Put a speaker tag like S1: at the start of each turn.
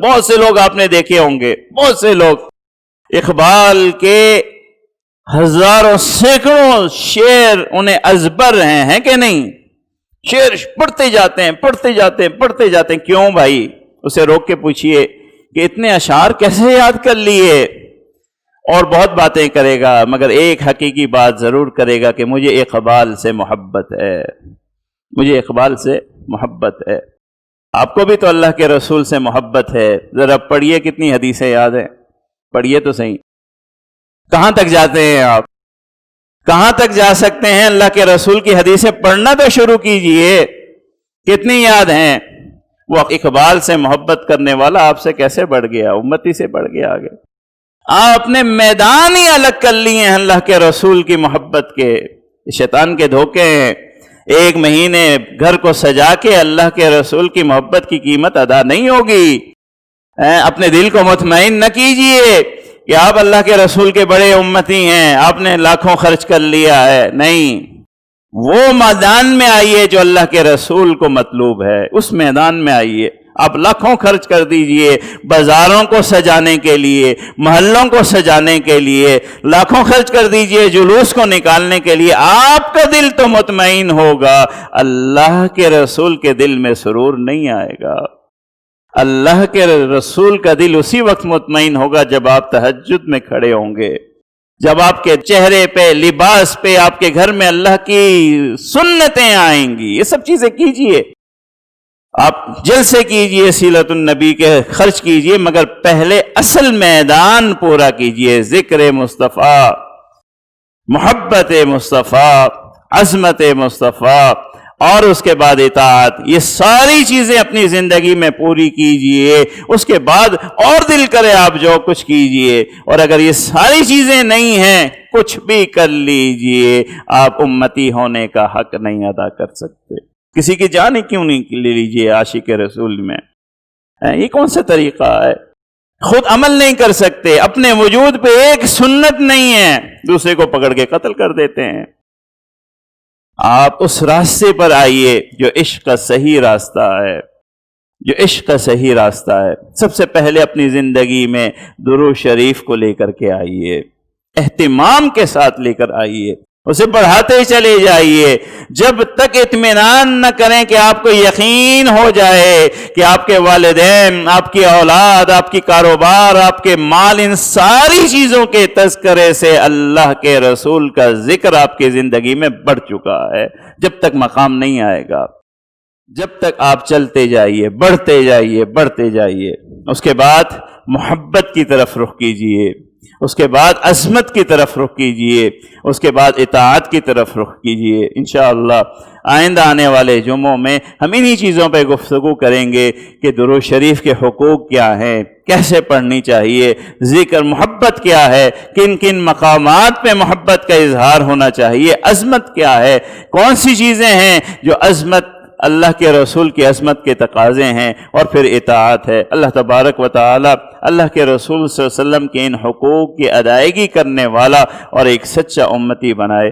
S1: بہت سے لوگ آپ نے دیکھے ہوں گے، بہت سے لوگ اقبال کے ہزاروں سینکڑوں شعر انہیں ازبر ہیں کہ نہیں؟ شعر پڑھتے جاتے ہیں، پڑھتے جاتے ہیں، پڑھتے جاتے ہیں۔ کیوں بھائی؟ اسے روک کے پوچھئے کہ اتنے اشعار کیسے یاد کر لیے؟ اور بہت باتیں کرے گا، مگر ایک حقیقی بات ضرور کرے گا کہ مجھے اقبال سے محبت ہے، مجھے اقبال سے محبت ہے۔ آپ کو بھی تو اللہ کے رسول سے محبت ہے، ذرا پڑھیے کتنی حدیثیں یاد ہیں، پڑھیے تو صحیح۔ کہاں تک جاتے ہیں آپ؟ کہاں تک جا سکتے ہیں؟ اللہ کے رسول کی حدیثیں پڑھنا تو شروع کیجئے، کتنی یاد ہیں؟ وہ اقبال سے محبت کرنے والا آپ سے کیسے بڑھ گیا؟ امتی سے بڑھ گیا آگے۔ آپ نے میدان ہی الگ کر لیے ہیں اللہ کے رسول کی محبت کے۔ شیطان کے دھوکے ہیں۔ ایک مہینے گھر کو سجا کے اللہ کے رسول کی محبت کی قیمت ادا نہیں ہوگی۔ اپنے دل کو مطمئن نہ کیجئے کہ آپ اللہ کے رسول کے بڑے امتی ہیں، آپ نے لاکھوں خرچ کر لیا ہے، نہیں۔ وہ میدان میں آئیے جو اللہ کے رسول کو مطلوب ہے، اس میدان میں آئیے۔ آپ لاکھوں خرچ کر دیجئے بازاروں کو سجانے کے لیے، محلوں کو سجانے کے لیے، لاکھوں خرچ کر دیجئے جلوس کو نکالنے کے لیے، آپ کا دل تو مطمئن ہوگا، اللہ کے رسول کے دل میں سرور نہیں آئے گا۔ اللہ کے رسول کا دل اسی وقت مطمئن ہوگا جب آپ تہجد میں کھڑے ہوں گے، جب آپ کے چہرے پہ، لباس پہ، آپ کے گھر میں اللہ کی سنتیں آئیں گی۔ یہ سب چیزیں کیجئے، آپ جلسے کیجئے، سیرت النبی کے خرچ کیجئے، مگر پہلے اصل میدان پورا کیجئے۔ ذکر مصطفیٰ، محبت مصطفیٰ، عظمت مصطفیٰ، اور اس کے بعد اطاعت، یہ ساری چیزیں اپنی زندگی میں پوری کیجئے۔ اس کے بعد اور دل کرے آپ جو کچھ کیجئے، اور اگر یہ ساری چیزیں نہیں ہیں، کچھ بھی کر لیجئے، آپ امتی ہونے کا حق نہیں ادا کر سکتے۔ کسی کی جان ہی کیوں نہیں لے لیجئے عاشق رسول میں؟ یہ کون سا طریقہ ہے؟ خود عمل نہیں کر سکتے، اپنے وجود پہ ایک سنت نہیں ہے، دوسرے کو پکڑ کے قتل کر دیتے ہیں۔ آپ اس راستے پر آئیے جو عشق کا صحیح راستہ ہے، جو عشق کا صحیح راستہ ہے۔ سب سے پہلے اپنی زندگی میں درود شریف کو لے کر کے آئیے، اہتمام کے ساتھ لے کر آئیے، اسے بڑھاتے چلے جائیے، جب تک اطمینان نہ کریں کہ آپ کو یقین ہو جائے کہ آپ کے والدین، آپ کی اولاد، آپ کی کاروبار، آپ کے مال، ان ساری چیزوں کے تذکرے سے اللہ کے رسول کا ذکر آپ کی زندگی میں بڑھ چکا ہے، جب تک مقام نہیں آئے گا۔ جب تک آپ چلتے جائیے، بڑھتے جائیے، بڑھتے جائیے۔ اس کے بعد محبت کی طرف رخ کیجئے، اس کے بعد عظمت کی طرف رخ کیجئے، اس کے بعد اطاعت کی طرف رخ کیجئے۔ انشاءاللہ آئندہ آنے والے جمعوں میں ہم انہی چیزوں پہ گفتگو کریں گے کہ درود شریف کے حقوق کیا ہیں، کیسے پڑھنی چاہیے، ذکر محبت کیا ہے، کن کن مقامات پہ محبت کا اظہار ہونا چاہیے، عظمت کیا ہے، کون سی چیزیں ہیں جو عظمت اللہ کے رسول کی عظمت کے تقاضے ہیں، اور پھر اطاعت ہے۔ اللہ تبارک و تعالی اللہ کے رسول صلی اللہ علیہ وسلم کے ان حقوق کی ادائیگی کرنے والا اور ایک سچا امتی بنائے۔